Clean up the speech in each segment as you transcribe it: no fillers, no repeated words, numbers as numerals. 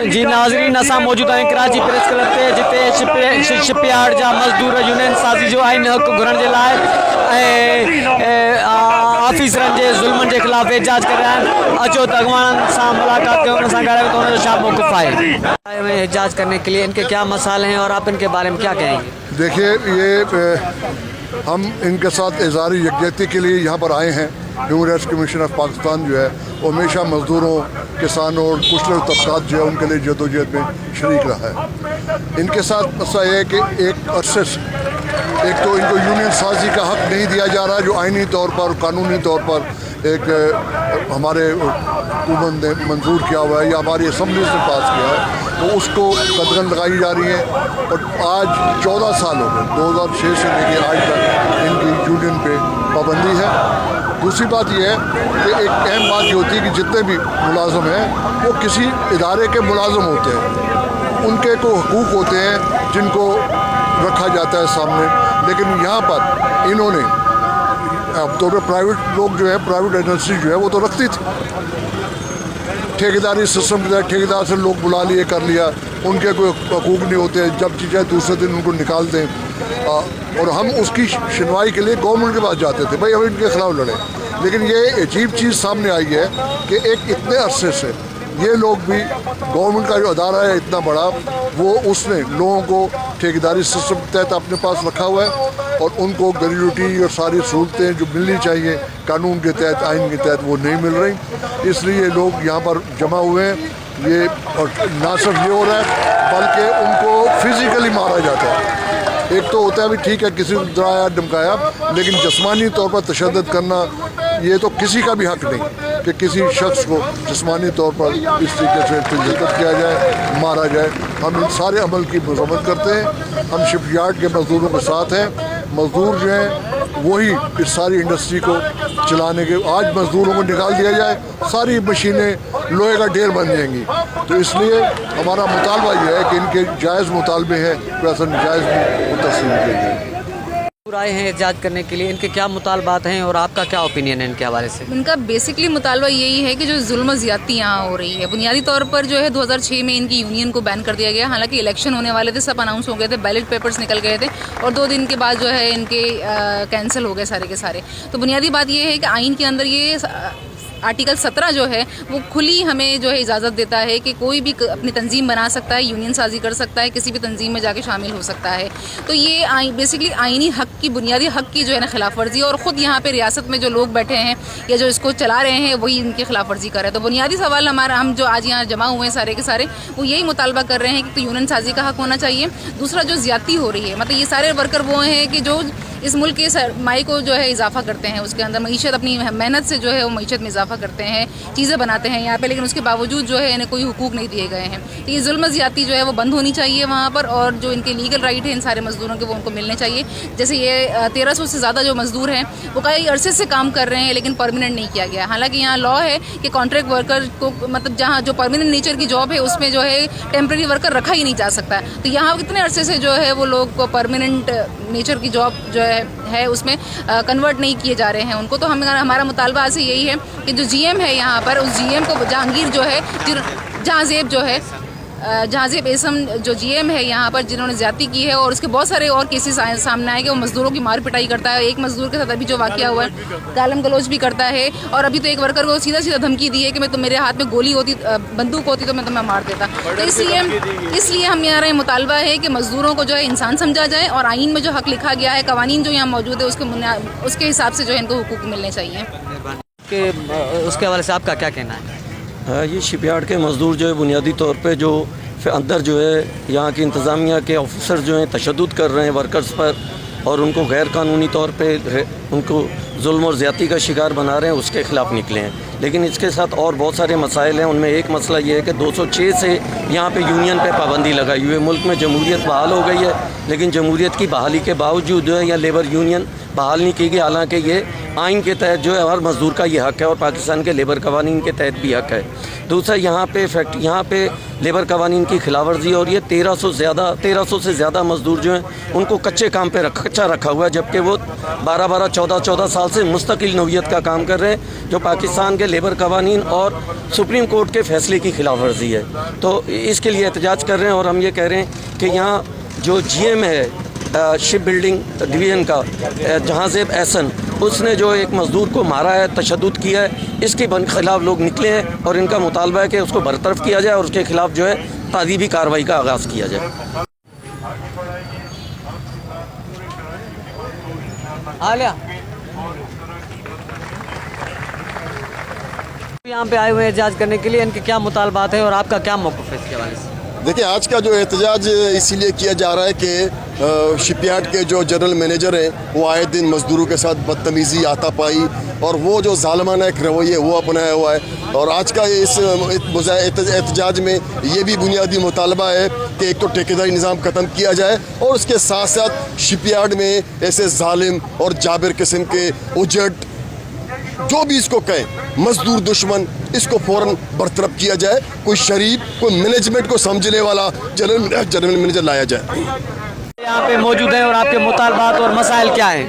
जी नाज़रीन असां मौजूद आहियूं कराची प्रेस क्लब ते जिते शिपयार्ड जा मज़दूर यूनियन साज़ी जो आहिनि हक़ घुरण जे लाइ ऐं ऑफिसरनि जे ज़ुल्मनि जे ख़िलाफ़ एहतजाज करे रहिया आहिनि। अचो त अॻवाननि सां मुलाक़ात कयूं, उन सां ॻाल्हायूं त उन जो छा मौक़िफ़ आहे एहतजाज करने के लिए, इनके क्या मसाले हैं और आप इनके बारे में क्या कहेंगे? देखिए, ये हम इनके साथ इज़हार यकजहती के लिए यहाँ पर आए हैं। Human rights commission of Pakistan जो है वो हमेशा मज़दूरों, किसानों और कुछ तबकात जो है उनके लिए जदोजहद में शरीक रहा है। इनके साथ मसला ये है कि एक अरसे से एक तो इनको यूनियन साजी का हक़ नहीं दिया जा रहा, जो आइनी तौर पर, कानूनी तौर पर एक हमारे हुकूमत ने मंजूर किया हुआ है या हमारी असम्बली ने पास किया है, तो उसको कदगन लगाई जा रही है। और आज 14 साल हो गए, 2006 से लेकर आज तक इनकी यूनियन पे पाबंदी है। दूसरी बात यह है कि एक अहम बात ये होती है कि जितने भी मुलाजम हैं वो किसी इदारे के मुलाजम होते हैं, उनके को हकूक़ होते हैं जिनको रखा जाता है सामने। लेकिन यहाँ पर इन्होंने अब तो प्राइवेट लोग जो है, प्राइवेट एजेंसी जो है वो तो रखती थी, ठेकेदारी सिस्टम के तहत ठेकेदार से लोग बुला लिए, कर लिया, उनके कोई हकूक़ नहीं होते, जब चाहे दूसरे दिन उनको निकाल दें। और हम उसकी सुनवाई के लिए गवर्नमेंट के पास जाते थे, भाई हम इनके खिलाफ लड़े। लेकिन ये अजीब चीज़ सामने आई है कि एक इतने अरसे से ये लोग भी, गवर्नमेंट का जो अदारा है इतना बड़ा, वो उसने लोगों को ठेकेदारी सिस्टम के तहत अपने पास रखा हुआ है और उनको ग्रेजुटी और सारी सहूलतें जो मिलनी चाहिए कानून के तहत, आइन के तहत, वो नहीं मिल रही। इसलिए लोग यहाँ पर जमा हुए हैं। ये और ना सिर्फ ये हो रहा है बल्कि उनको फिज़िकली मारा जाता है। एक तो होता है भी ठीक है किसी को डराया धमकाया, लेकिन जिस्मानी तौर पर तशद्दुद करना ये तो किसी का भी हक़ नहीं कि किसी शख्स को जिस्मानी तौर पर इस तरीके से तशद्दुद किया जाए, मारा जाए। हम इन सारे अमल की मज़म्मत करते हैं। हम शिपयार्ड के मज़दूरों के साथ हैं। मज़दूर जो हैं वही इस सारी इंडस्ट्री को चलाने के, आज मज़दूरों को निकाल दिया जाए, सारी मशीनें लोहे का ढेर बन जाएंगी। तो इसलिए हमारा मुतालबा ये है कि इनके जायज़ मुतालबे हैं वैसा जायज़ भी तस्लीम किए जाए। आए हैं एहतजाज करने के लिए, इनके क्या मुतालबात हैं और आपका क्या ओपिनियन है इनके हवाले से? इनका बेसिकली मुतालबा यही है कि जो जुल्म ज़्यादती यहाँ हो रही है, बुनियादी तौर पर जो है 2006 में इनकी यूनियन को बैन कर दिया गया। हालांकि इलेक्शन होने वाले थे, सब अनाउंस हो गए थे, बैलेट पेपर्स निकल गए थे और 2 दिन के बाद जो है इनके कैंसिल हो गए सारे के सारे। तो बुनियादी बात ये है कि आइन के अंदर ये आर्टिकल 17 जो है वो खुली हमें जो है इजाज़त देता है कि कोई भी अपनी तंजीम बना सकता है, यूनियन साजी कर सकता है, किसी भी तंजीम में जाके शामिल हो सकता है। तो ये बेसिकली आइनी हक़ की, बुनियादी हक़ की जो है ना खिलाफ वर्जी है। और ख़ुद यहाँ पे रियासत में जो लोग बैठे हैं या जो इसको चला रहे हैं वही इनकी खिलाफ वर्जी कर रहे हैं। तो बुनियादी सवाल हमारा, हम जो आज यहाँ जमा हुए हैं सारे के सारे, वो यही मुतालबा कर रहे हैं कि तो यूनियन साजी का हक़ होना चाहिए। दूसरा जो ज़्यादती हो रही है, मतलब ये सारे वर्कर वो हैं कि जो इस मुल्क के सरमाए को जो है इजाफा करते हैं, उसके अंदर मईशत, अपनी मेहनत से जो है वो मईशत में इजाफा करते हैं, चीज़ें बनाते हैं यहाँ पे, लेकिन उसके बावजूद जो है इन्हें कोई हुकूक नहीं दिए गए हैं। तो ये जुल्म ज़्यादती जो है वो बंद होनी चाहिए वहाँ पर, और जो इनके लीगल राइट है इन सारे मज़दूरों के वो उनको मिलने चाहिए। जैसे ये 1300 से ज़्यादा जो मज़दूर हैं वो कई अरसे से काम कर रहे हैं लेकिन परमानेंट नहीं किया गया। हालांकि यहाँ लॉ है कि कॉन्ट्रैक्ट वर्कर को, मतलब जहाँ जो परमानेंट नेचर की जॉब है उसमें जो है टेम्प्रेरी वर्कर रखा ही नहीं जा सकता। तो यहाँ कितने अरसे से जो है वो लोग को परमानेंट नेचर की जॉब जो है उसमें कन्वर्ट नहीं किए जा रहे हैं उनको। तो हमारा मुतालबा से यही है कि जो जीएम है यहाँ पर, उस जीएम को जहांगीर जो है, जहांजेब जो है, जहांजेब एसम जो जीएम है यहाँ पर, जिन्होंने ज्यादती की है और उसके बहुत सारे और केसेस सामने आए कि वो मजदूरों की मार पिटाई करता है। एक मजदूर के साथ अभी जो वाकया हुआ है, गालम गलोच भी करता है। और अभी तो एक वर्कर को सीधा सीधा धमकी दी है कि मैं तो, मेरे हाथ में गोली होती, बंदूक होती तो मैं तुम्हें मार देता। तो इसलिए हम यहाँ मुतालबा है कि मजदूरों को जो है इंसान समझा जाए और आइन में जो हक लिखा गया है, कवानीन जो यहाँ मौजूद है, उसके हिसाब से जो है इनको हुकूक मिलने चाहिए। उसके हवाले से आपका क्या कहना है? ये शिपयार्ड के मज़दूर जो है बुनियादी तौर पे जो अंदर जो है यहाँ की इंतज़ामिया के ऑफिसर जो हैं तशद्दुद कर रहे हैं वर्कर्स पर और उनको गैर कानूनी तौर पे उनको जुल्म और ज़्यादती का शिकार बना रहे हैं, उसके ख़िलाफ़ निकले हैं। लेकिन इसके साथ और बहुत सारे मसाइल हैं। उनमें एक मसला ये है कि 206 से यहाँ पे यूनियन पे पाबंदी लगाई हुई है। मुल्क में जमहूरियत बहाल हो गई है, लेकिन जमहूरियत की बहाली के बावजूद जो है या लेबर यूनियन बहाल नहीं की गई, हालांकि ये आइन के तहत जो है हर मज़दूर का ये हक़ है और पाकिस्तान के लेबर कवानीन के तहत भी हक़ है। دوسرا یہاں پہ لیبر قوانین کی خلاف ورزی ہو رہی ہے. 1300 سے زیادہ مزدور جو ہیں ان کو کچے کام پہ کچا رکھا ہوا ہے، جبکہ وہ 14 سال سے مستقل نوعیت کا کام کر رہے ہیں، جو پاکستان کے لیبر قوانین اور سپریم کورٹ کے فیصلے کی خلاف ورزی ہے. تو اس کے لیے احتجاج کر رہے ہیں، اور ہم یہ کہہ رہے ہیں کہ یہاں جو جی ایم ہے شپ بلڈنگ ڈویژن کا جہاں زیب احسن، اس نے جو ایک مزدور کو مارا ہے، تشدد کیا ہے، اس کے خلاف لوگ نکلے ہیں اور ان کا مطالبہ ہے کہ اس کو برطرف کیا جائے اور اس کے خلاف جو ہے تعذیبی کارروائی کا آغاز کیا جائے. یہاں پہ آئے ہوئے ہیں احتجاج کرنے کے لیے، ان کے کیا مطالبات ہیں اور آپ کا کیا موقف ہے اس کے حوالے سے؟ دیکھیں، آج کا جو احتجاج اسی لیے کیا جا رہا ہے کہ شپ یارڈ کے جو جنرل مینیجر ہیں وہ آئے دن مزدوروں کے ساتھ بدتمیزی، آتا پائی اور وہ جو ظالمانہ ایک رویہ وہ اپنایا ہوا ہے. اور آج کا اس احتجاج میں یہ بھی بنیادی مطالبہ ہے کہ ایک تو ٹھیکیداری نظام ختم کیا جائے، اور اس کے ساتھ ساتھ شپ یارڈ میں ایسے ظالم اور جابر قسم کے اجٹ جو بھی اس کو کہیں مزدور دشمن، اس کو فوراً برطرف کیا جائے. کوئی شریف، کوئی مینجمنٹ کو سمجھنے والا جنرل مینیجر لایا جائے. یہاں پہ موجود ہیں اور آپ کے مطالبات اور مسائل کیا ہیں؟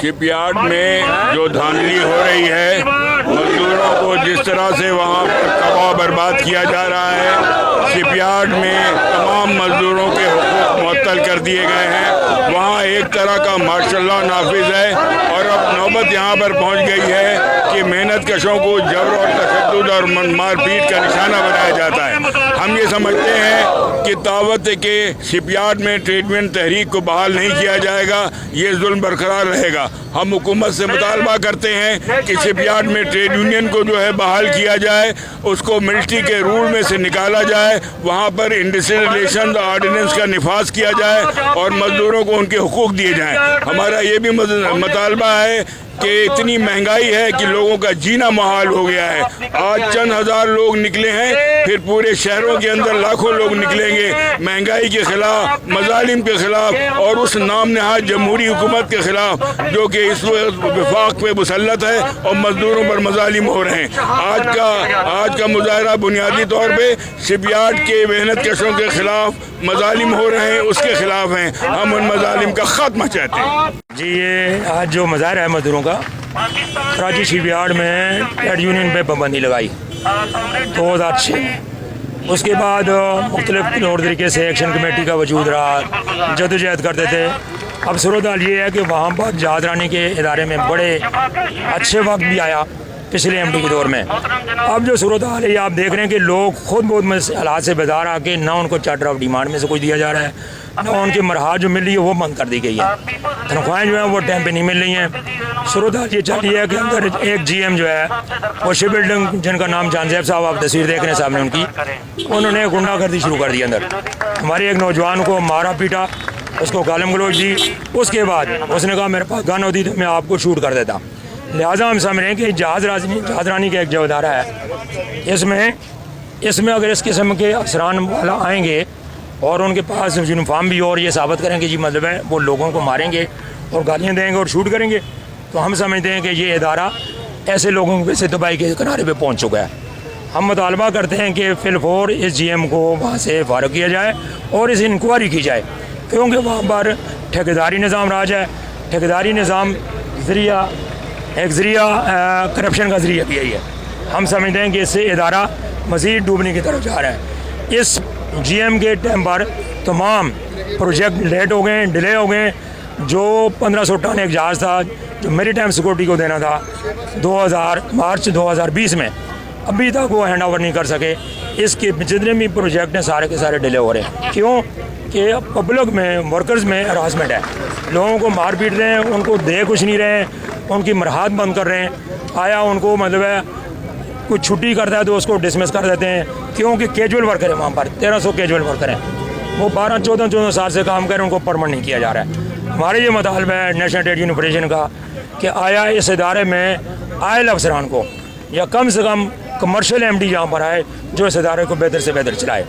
شپ یارڈ میں جو دھاندلی ہو رہی ہے، مزدوروں کو جس طرح سے وہاں پر تباہ برباد کیا جا رہا ہے، شپ یارڈ میں تمام مزدوروں کے حقوق معطل کر دیے گئے ہیں. وہاں ایک طرح کا مارشل لا نافذ ہے، اور اب نوبت یہاں پر پہنچ گئی ہے کہ محنت کشوں کو جبر اور تشدد اور مار پیٹ کا نشانہ بنایا جاتا ہے. ہم یہ سمجھتے ہیں کہ دعوت کے شپ یارڈ میں ٹریڈ یونین تحریک کو بحال نہیں کیا جائے گا، یہ ظلم برقرار رہے گا. ہم حکومت سے مطالبہ کرتے ہیں کہ شپ یارڈ میں ٹریڈ یونین کو جو ہے بحال کیا جائے، اس کو ملٹری کے رول میں سے نکالا جائے، وہاں پر انڈسٹریل ریلیشنز آرڈیننس کا نفاذ کیا جائے اور مزدوروں کو ان کے حقوق دیے جائیں. ہمارا یہ بھی مطالبہ ہے کہ اتنی مہنگائی ہے کہ لوگوں کا جینا محال ہو گیا ہے. آج چند ہزار لوگ نکلے ہیں، پھر پورے شہروں کے اندر لاکھوں لوگ نکلیں گے مہنگائی کے خلاف، مظالم کے خلاف اور اس نام نہاد جمہوری حکومت کے خلاف جو کہ اس وفاق پہ مسلط ہے اور مزدوروں پر مظالم ہو رہے ہیں. آج کا مظاہرہ بنیادی طور پہ شپ یارڈ کے محنت کشوں کے خلاف مظالم ہو رہے ہیں اس کے خلاف ہیں. ہم ان مظالم کا خاتمہ چاہتے ہیں. جی، یہ آج جو مظاہرہ ہے مزدوروں کا، کراچی شپ یارڈ میں ٹریڈ یونین پہ پابندی لگائی 2006 میں. اس کے بعد مختلف طور طریقے سے ایکشن کمیٹی کا وجود رہا، جدوجہد کرتے تھے. اب صورتحال یہ ہے کہ وہاں پر جہاز رانی کے ادارے میں بڑے اچھے وقت بھی آیا پچھلے ایم ڈی کے دور میں. اب جو صورتحال ہے یہ آپ دیکھ رہے ہیں کہ لوگ خود بہت حالات سے بیدار آ کے نہ ان کو چارٹر آف ڈیمانڈ میں سے کچھ دیا جا رہا ہے، نہ ان کی مرحات جو مل رہی ہے وہ بند کر دی گئی ہے، تنخواہیں جو ہیں وہ ٹائم پہ نہیں مل رہی ہیں. صورتحال یہ چل رہی ہے کہ اندر ایک جی ایم جو ہے وہ شپ بلڈنگ، جن کا نام جان زیب صاحب، آپ تصویر دیکھ رہے ہیں سامنے ان کی، انہوں نے گنڈا گردی شروع کر دی. اندر ہمارے ایک نوجوان کو مارا پیٹا، اس کو گالم گلوچ دی. اس کے بعد اس نے کہا میرے پاس گن ہوتی تو میں آپ کو شوٹ کر دیتا. لہٰذا ہم سمجھ رہے ہیں کہ جہاز رانی کا ایک جو ادارہ ہے، اس میں اگر اس قسم کے افسران والا آئیں گے اور ان کے پاس یونیفارم بھی اور یہ ثابت کریں کہ جی مطلب ہے وہ لوگوں کو ماریں گے اور گالیاں دیں گے اور شوٹ کریں گے، تو ہم سمجھتے ہیں کہ یہ ادارہ ایسے لوگوں سے تباہی کے کنارے پہ پہنچ چکا ہے. ہم مطالبہ کرتے ہیں کہ فی الفور اس جی ایم کو وہاں سے فارغ کیا جائے اور اس انکوائری کی جائے، کیونکہ وہاں پر ٹھیکیداری نظام راج ہے. ٹھیکیداری نظام ایک ذریعہ کرپشن کا ذریعہ بھی یہی ہے. ہم سمجھتے ہیں کہ اس سے ادارہ مزید ڈوبنے کی طرف جا رہا ہے. اس جی ایم کے ٹائم پر تمام پروجیکٹ لیٹ ہو گئے، ڈیلے ہو گئے. جو 1500 ٹن ایک جہاز تھا جو میری ٹائم سیکورٹی کو دینا تھا مارچ 2020 میں، ابھی تک وہ ہینڈ اوور نہیں کر سکے. اس کے جتنے بھی پروجیکٹ ہیں سارے کے سارے ڈیلے ہو رہے ہیں. کیوں کہ پبلک میں، ورکرز میں ہراسمنٹ ہے، لوگوں کو مار پیٹ رہے ہیں، ان کو دے کچھ نہیں رہے ہیں، ان کی مرحات بند کر رہے ہیں. آیا ان کو مطلب ہے کوئی چھٹی کرتا ہے تو اس کو ڈسمس کر دیتے ہیں، کیونکہ کیجول ورکر ہیں وہاں پر 1300 کیجول ورکر ہیں، وہ 12-14 سال سے کام کریں، ان کو پرمنٹ نہیں کیا جا رہا ہے. ہمارے یہ مطالبہ ہے نیشنل ٹریڈ یونین فیڈریشن کا کہ آیا اس ادارے میں آئل افسران کو یا کم سے کم کمرشل ایم ڈی یہاں پر آئے جو اس ادارے کو بہتر سے بہتر چلائے.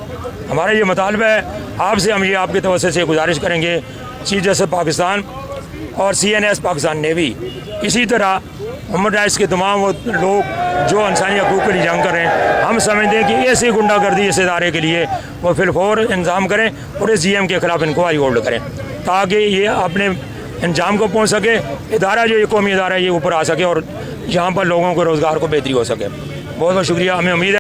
ہمارا یہ مطالبہ ہے. آپ سے ہم یہ آپ کے توسط سے گزارش کریں گے چیف جسٹس پاکستان اور CNS پاکستان نیوی اسی طرح ह्यूमन राइट्स के तमाम वो लोग जो इंसानी हकूक़ के लिए जंग कर रहे हैं, हम समझते हैं कि ऐसी गुंडागर्दी इस इदारे के लिए वो फिलफौर इंतजाम करें और इस GM के ख़िलाफ़ इंक्वायरी होल्ड करें ताकि ये अपने अंजाम को पहुँच सके, इदारा जो ये कौमी इदारा है ये ऊपर आ सके और यहाँ पर लोगों को रोज़गार को बेहतरी हो सके। बहुत बहुत शुक्रिया। हमें उम्मीद है